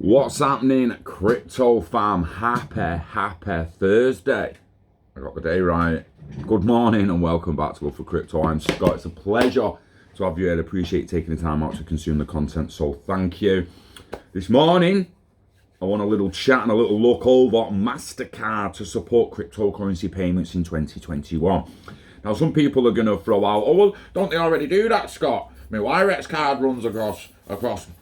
What's happening, crypto fam? Happy Thursday. I got the day right. Good morning and welcome back to Love for Crypto. I'm Scott. It's a pleasure to have you here. I appreciate you taking the time out to consume the content, so thank you. This morning, I want a little chat and a little look over Mastercard to support cryptocurrency payments in 2021. Now, some people are going to throw out, oh, well, don't they already do that, Scott? My Wirex card runs across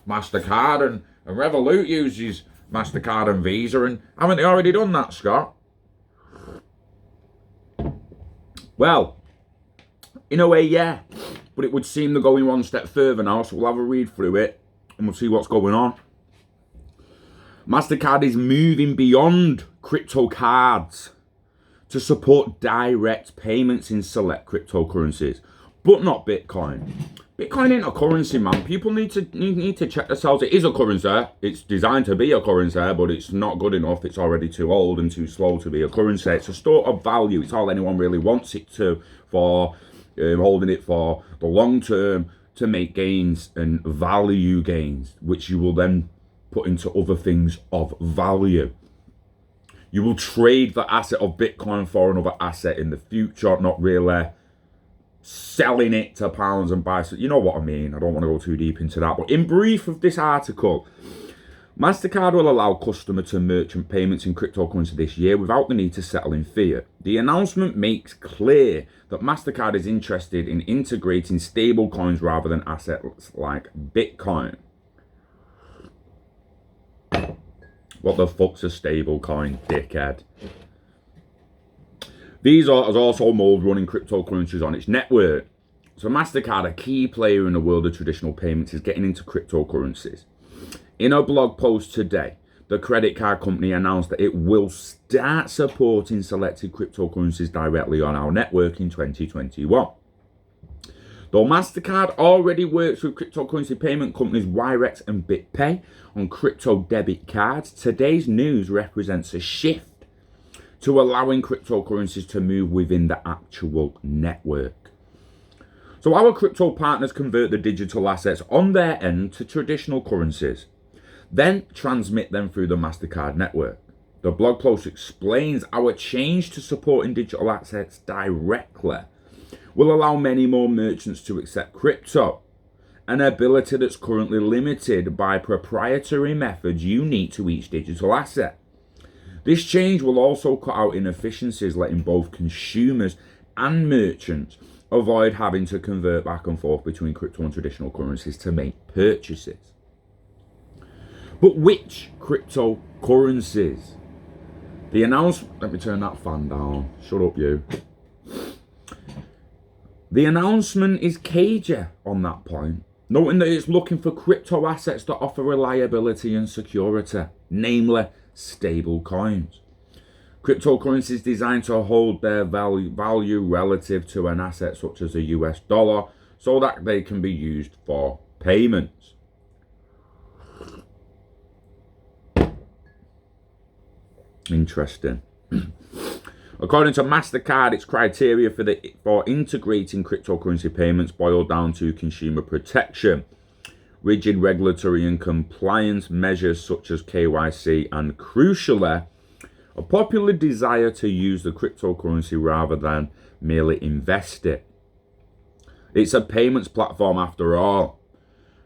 Mastercard and Revolut uses Mastercard and Visa, and haven't they already done that, Scott? Well, in a way, yeah, but it would seem they're going one step further now, so we'll have a read through it and we'll see what's going on. Mastercard is moving beyond crypto cards to support direct payments in select cryptocurrencies, but not Bitcoin. Bitcoin ain't a currency, man. People need to check themselves. It is a currency. It's designed to be a currency, but it's not good enough. It's already too old and too slow to be a currency. It's a store of value. It's all anyone really wants it to, for holding it for the long term to make gains and value gains, which you will then put into other things of value. You will trade the asset of Bitcoin for another asset in the future, not really selling it to pounds and buy. You know what I mean. I don't want to go too deep into that. But in brief of this article, Mastercard will allow customer to merchant payments in cryptocurrency this year without the need to settle in fiat. The announcement makes clear that Mastercard is interested in integrating stable coins rather than assets like Bitcoin. What the fuck's a stable coin, dickhead? Visa has also moved running cryptocurrencies on its network. So Mastercard, a key player in the world of traditional payments, is getting into cryptocurrencies. In a blog post today, the credit card company announced that it will start supporting selected cryptocurrencies directly on our network in 2021. Though Mastercard already works with cryptocurrency payment companies Wirex and BitPay on crypto debit cards, today's news represents a shift to allowing cryptocurrencies to move within the actual network. So our crypto partners convert the digital assets on their end to traditional currencies, then transmit them through the Mastercard network. The blog post explains our change to supporting digital assets directly will allow many more merchants to accept crypto, an ability that's currently limited by proprietary methods unique to each digital asset. This change will also cut out inefficiencies, letting both consumers and merchants avoid having to convert back and forth between crypto and traditional currencies to make purchases. But which cryptocurrencies? The announcement, let me turn that fan down, shut up you. The announcement is cagey on that point, noting that it's looking for crypto assets that offer reliability and security, namely stable coins. Cryptocurrencies designed to hold their value relative to an asset such as a US dollar so that they can be used for payments. Interesting. According to Mastercard, its criteria for integrating cryptocurrency payments boil down to consumer protection, rigid regulatory and compliance measures such as KYC, and crucially, a popular desire to use the cryptocurrency rather than merely invest it. It's a payments platform after all,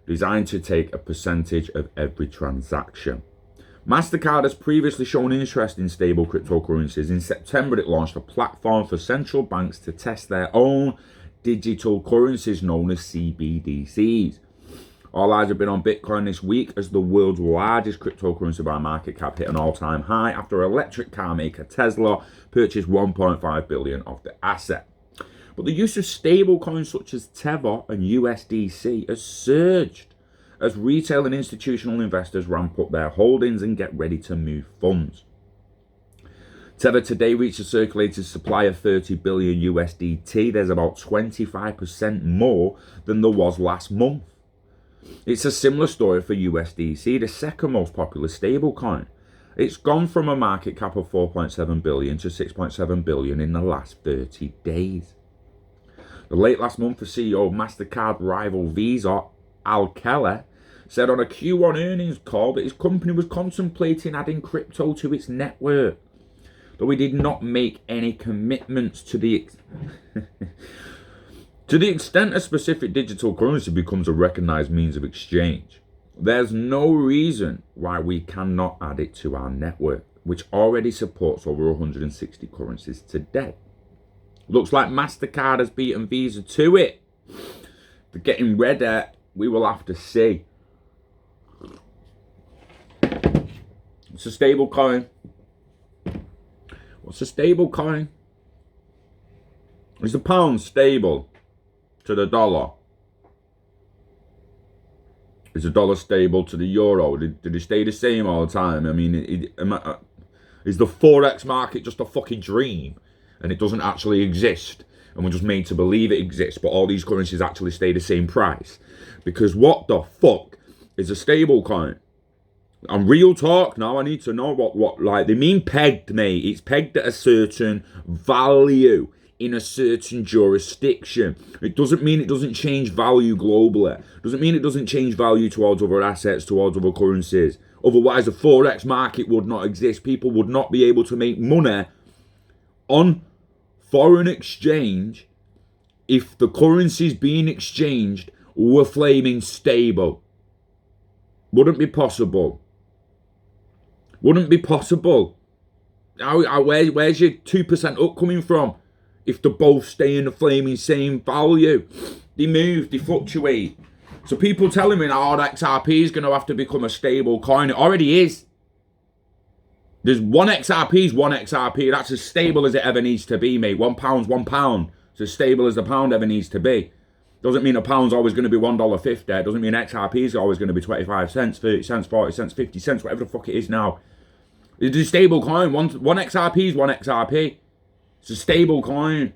designed to take a percentage of every transaction. Mastercard has previously shown interest in stable cryptocurrencies. In September, it launched a platform for central banks to test their own digital currencies known as CBDCs. All eyes have been on Bitcoin this week as the world's largest cryptocurrency by market cap hit an all-time high after electric car maker Tesla purchased 1.5 billion of the asset. But the use of stable coins such as Tether and USDC has surged as retail and institutional investors ramp up their holdings and get ready to move funds. Tether today reached a circulated supply of 30 billion USDT. There's about 25% more than there was last month. It's a similar story for USDC, the second most popular stablecoin. It's gone from a market cap of 4.7 billion to 6.7 billion in the last 30 days. The late last month, the CEO of Mastercard rival Visa, Ellipal, said on a Q1 earnings call that his company was contemplating adding crypto to its network, though he did not make any commitments to the to the extent a specific digital currency becomes a recognized means of exchange. There's no reason why we cannot add it to our network, which already supports over 160 currencies today. Looks like Mastercard has beaten Visa to it. They're getting ready. We will have to see. It's a stable coin. What's a stable coin? Is the pound stable to the dollar? Is the dollar stable to the euro? Did it stay the same all the time? I mean, is the Forex market just a fucking dream and it doesn't actually exist and we're just made to believe it exists, but all these currencies actually stay the same price? Because what the fuck is a stable coin? And real talk now, I need to know what like, they mean pegged, mate. It's pegged at a certain value in a certain jurisdiction. It doesn't mean it doesn't change value globally. It doesn't mean it doesn't change value towards other assets, towards other currencies. Otherwise, the Forex market would not exist. People would not be able to make money on foreign exchange if the currencies being exchanged were flaming stable. Wouldn't be possible. Wouldn't be possible. Where's your 2% up coming from? If they both stay in the flaming same value, they move, they fluctuate. So people telling me now, oh, XRP is going to have to become a stable coin. It already is. There's one XRP is one XRP. That's as stable as it ever needs to be, mate. £1's £1. It's as stable as the pound ever needs to be. Doesn't mean a pound's always going to be $1.50. Doesn't mean XRP is always going to be 25 cents, 30 cents, 40 cents, 50 cents, whatever the fuck it is now. It's a stable coin. One XRP is one XRP. It's a stable coin.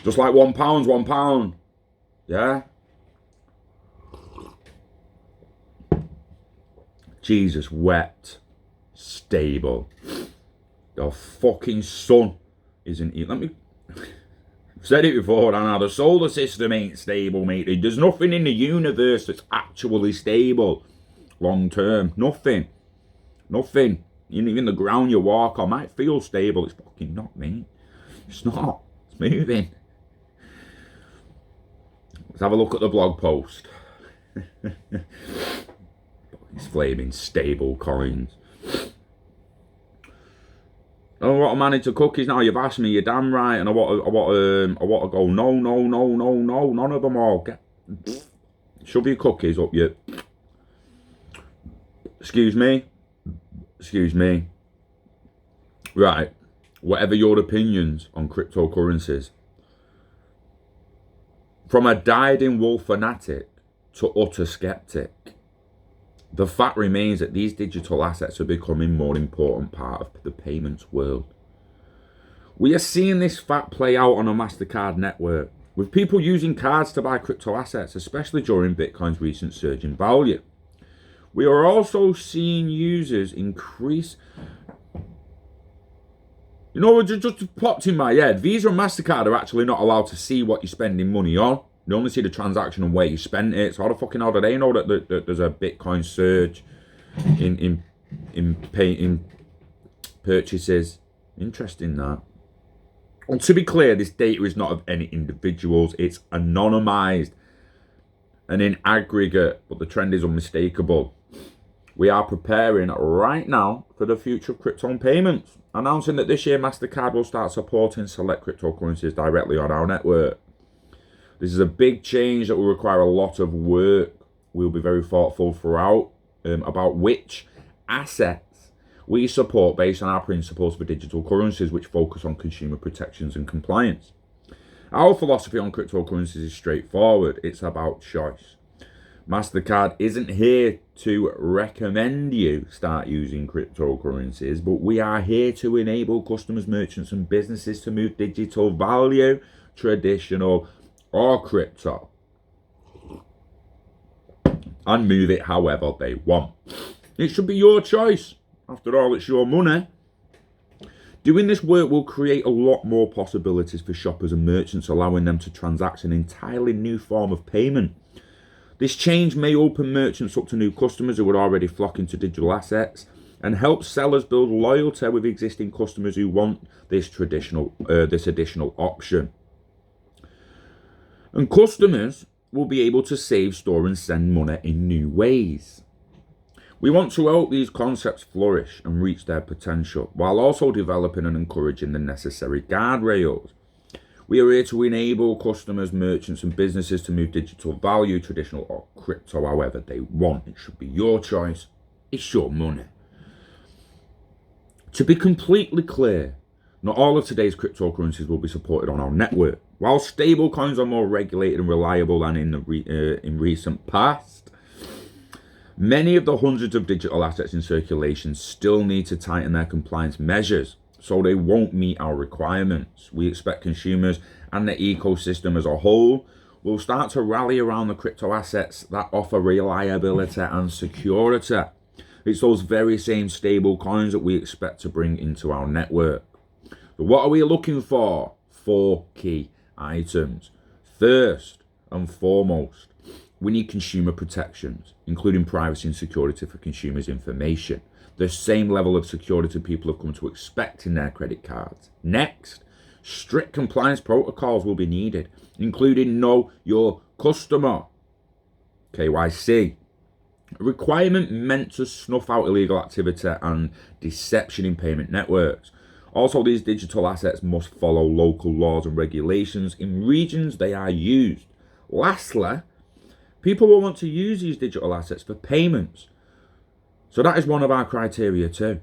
Just like £1's £1. Yeah? Jesus wept. Stable. The fucking sun isn't it? Let me... I've said it before, and the solar system ain't stable, mate. There's nothing in the universe that's actually stable long term. Nothing. Nothing. Even the ground you walk on might feel stable. It's fucking not, mate. It's not. It's moving. Let's have a look at the blog post. These flaming stable coins. I want to manage the cookies now. You've asked me. You're damn right. And I want to go. No. None of them all. Shove your cookies up your. Excuse me. Right. Whatever your opinions on cryptocurrencies, from a dyed-in-wool fanatic to utter skeptic, the fact remains that these digital assets are becoming a more important part of the payments world. We are seeing this fact play out on a Mastercard network, with people using cards to buy crypto assets, especially during Bitcoin's recent surge in value. We are also seeing users increase... You know what just popped in my head? Visa and Mastercard are actually not allowed to see what you're spending money on. They only see the transaction and where you spent it. So how the fucking hell do they know that there's a Bitcoin surge in purchases? Interesting that. And to be clear, this data is not of any individuals. It's anonymized and in aggregate, but the trend is unmistakable. We are preparing right now for the future of crypto and payments, announcing that this year Mastercard will start supporting select cryptocurrencies directly on our network. This is a big change that will require a lot of work. We'll be very thoughtful throughout about which assets we support based on our principles for digital currencies, which focus on consumer protections and compliance. Our philosophy on cryptocurrencies is straightforward. It's about choice. Mastercard isn't here to recommend you start using cryptocurrencies, but we are here to enable customers, merchants, and businesses to move digital value, traditional or crypto, and move it however they want. It should be your choice. After all, it's your money. Doing this work will create a lot more possibilities for shoppers and merchants, allowing them to transact an entirely new form of payment This change may open merchants up to new customers who are already flocking to digital assets and help sellers build loyalty with existing customers who want this additional option. And customers will be able to save, store and send money in new ways. We want to help these concepts flourish and reach their potential while also developing and encouraging the necessary guardrails. We are here to enable customers, merchants and businesses to move digital value, traditional or crypto, however they want. It should be your choice. It's your money. To be completely clear, not all of today's cryptocurrencies will be supported on our network. While stablecoins are more regulated and reliable than in recent past, many of the hundreds of digital assets in circulation still need to tighten their compliance measures, so they won't meet our requirements. We expect consumers and the ecosystem as a whole will start to rally around the crypto assets that offer reliability and security. It's those very same stable coins that we expect to bring into our network. So what are we looking for? 4 key items. First and foremost, we need consumer protections, including privacy and security for consumers' information. The same level of security people have come to expect in their credit cards. Next, strict compliance protocols will be needed, including Know Your Customer, KYC, a requirement meant to snuff out illegal activity and deception in payment networks. Also, these digital assets must follow local laws and regulations in regions they are used. Lastly, people will want to use these digital assets for payments. So that is one of our criteria too.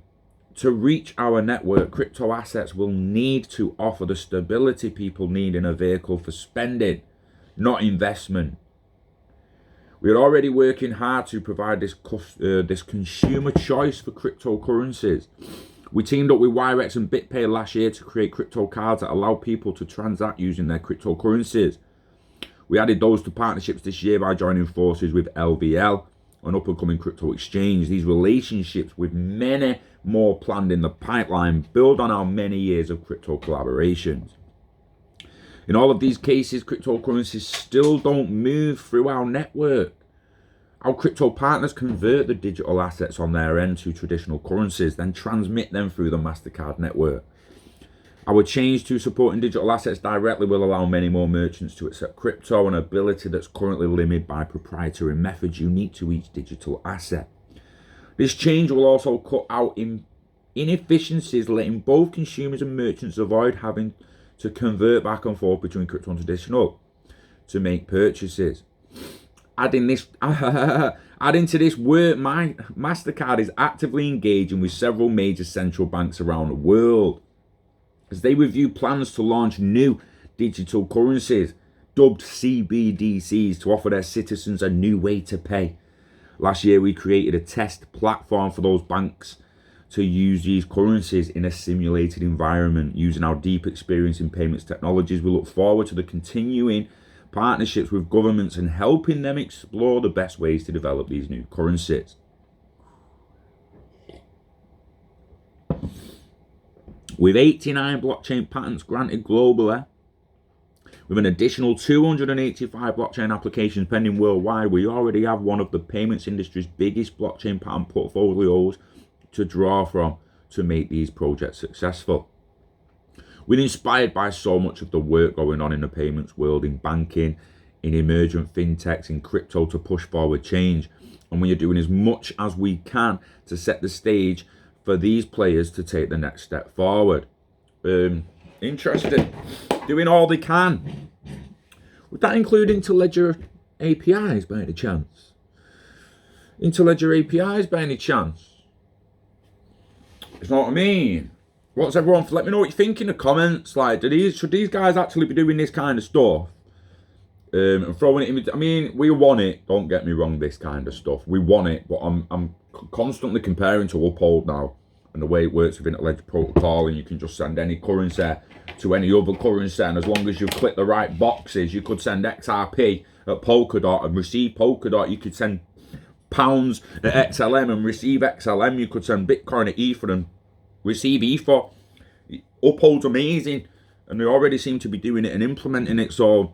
To reach our network, crypto assets will need to offer the stability people need in a vehicle for spending, not investment. We are already working hard to provide this consumer choice for cryptocurrencies. We teamed up with Wirex and BitPay last year to create crypto cards that allow people to transact using their cryptocurrencies. We added those to partnerships this year by joining forces with LVL, an up-and-coming crypto exchange. These relationships with many more planned in the pipeline build on our many years of crypto collaborations. In all of these cases, cryptocurrencies still don't move through our network. Our crypto partners convert the digital assets on their end to traditional currencies, then transmit them through the Mastercard network. Our change to supporting digital assets directly will allow many more merchants to accept crypto, an ability that's currently limited by proprietary methods unique to each digital asset. This change will also cut out inefficiencies, letting both consumers and merchants avoid having to convert back and forth between crypto and traditional to make purchases. Adding to this work, Mastercard is actively engaging with several major central banks around the world as they review plans to launch new digital currencies, dubbed CBDCs, to offer their citizens a new way to pay. Last year, we created a test platform for those banks to use these currencies in a simulated environment. Using our deep experience in payments technologies, we look forward to the continuing partnerships with governments and helping them explore the best ways to develop these new currencies. With 89 blockchain patents granted globally, with an additional 285 blockchain applications pending worldwide, we already have one of the payments industry's biggest blockchain patent portfolios to draw from to make these projects successful. We're inspired by so much of the work going on in the payments world, in banking, in emergent fintechs, in crypto, to push forward change. And we are doing as much as we can to set the stage for these players to take the next step forward. Interested. Doing all they can. Would that include Interledger APIs by any chance? Interledger APIs by any chance? You know what I mean? What's everyone? Let me know what you think in the comments. Like, should these guys actually be doing this kind of stuff? And throwing it in. I mean, we want it. Don't get me wrong. This kind of stuff, we want it. But I'm constantly comparing to Ellipal now, and the way it works with Interledger protocol, and you can just send any currency to any other currency, and as long as you click the right boxes, you could send XRP at Polkadot and receive Polkadot. You could send pounds at XLM and receive XLM. You could send Bitcoin at Ether and receive Ether. Ellipal's amazing, and they already seem to be doing it and implementing it. So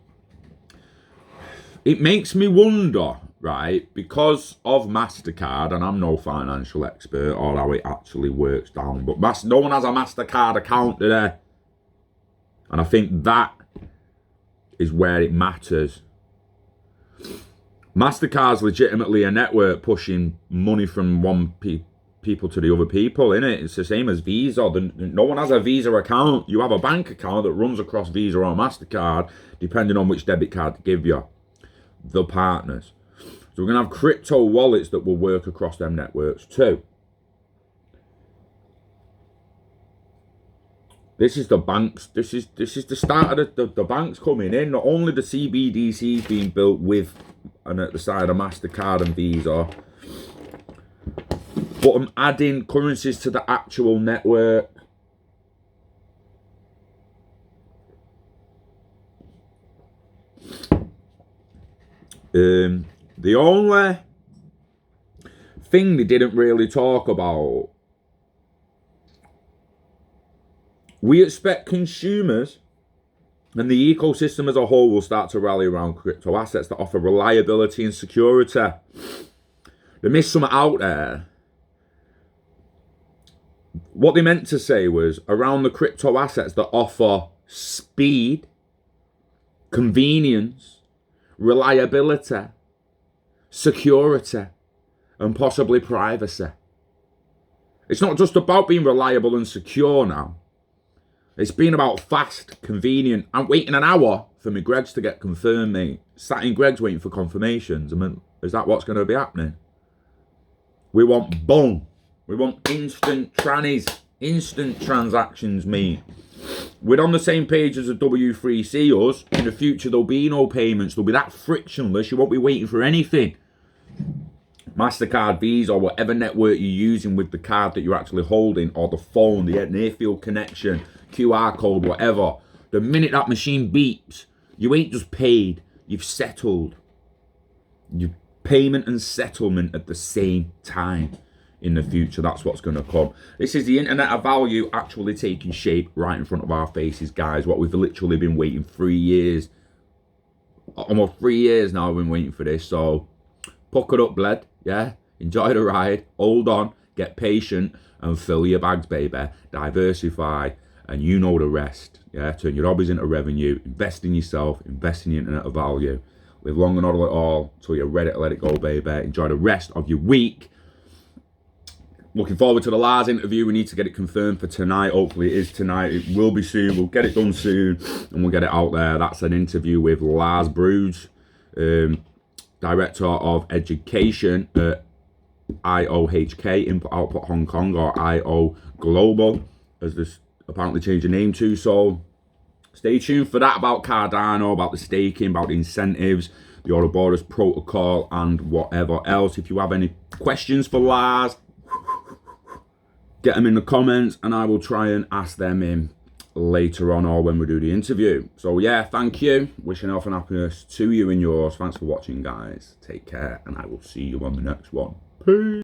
it makes me wonder, right, because of Mastercard, and I'm no financial expert or how it actually works down, but no one has a Mastercard account today. And I think that is where it matters. Mastercard's legitimately a network pushing money from one people to the other people, innit? It's the same as Visa. No one has a Visa account. You have a bank account that runs across Visa or Mastercard, depending on which debit card to give you. The partners. So we're going to have crypto wallets that will work across them networks too. This is the banks. This is the start of the banks coming in. Not only the CBDCs being built with and at the side of Mastercard and Visa, but I'm adding currencies to the actual network. The only thing they didn't really talk about, we expect consumers and the ecosystem as a whole will start to rally around crypto assets that offer reliability and security. They missed some out there. What they meant to say was around the crypto assets that offer speed, convenience, reliability, security, and possibly privacy. It's not just about being reliable and secure now. It's been about fast, convenient. I'm waiting an hour for my Greg's to get confirmed, mate. Sat in Greg's waiting for confirmations. I mean, is that what's going to be happening? We want boom. We want instant trannies, instant transactions, mate. We're on the same page as a W3C, us. In the future, there'll be no payments. They'll be that frictionless. You won't be waiting for anything. Mastercard, Visa, or whatever network you're using with the card that you're actually holding, or the phone, the near-field connection, QR code, whatever. The minute that machine beeps, you ain't just paid, you've settled. You payment and settlement at the same time. In the future, that's what's going to come. This is the internet of value actually taking shape right in front of our faces, guys. What we've literally been waiting 3 years. Almost 3 years now I've been waiting for this. So, pucker up, bled. Yeah? Enjoy the ride. Hold on. Get patient. And fill your bags, baby. Diversify. And you know the rest. Yeah? Turn your hobbies into revenue. Invest in yourself. Invest in the internet of value. Live long and hodl it all till you're ready to let it go, baby. Enjoy the rest of your week. Looking forward to the Lars interview. We need to get it confirmed for tonight. Hopefully it is tonight. It will be soon. We'll get it done soon and we'll get it out there. That's an interview with Lars Bruges, Director of Education at IOHK, Input Output Hong Kong, or IO Global, as this apparently changed the name to. So stay tuned for that about Cardano, about the staking, about the incentives, the Ouroboros protocol, and whatever else. If you have any questions for Lars, get them in the comments and I will try and ask them in later on or when we do the interview. So yeah, thank you. Wishing health and happiness to you and yours. Thanks for watching, guys. Take care and I will see you on the next one. Peace.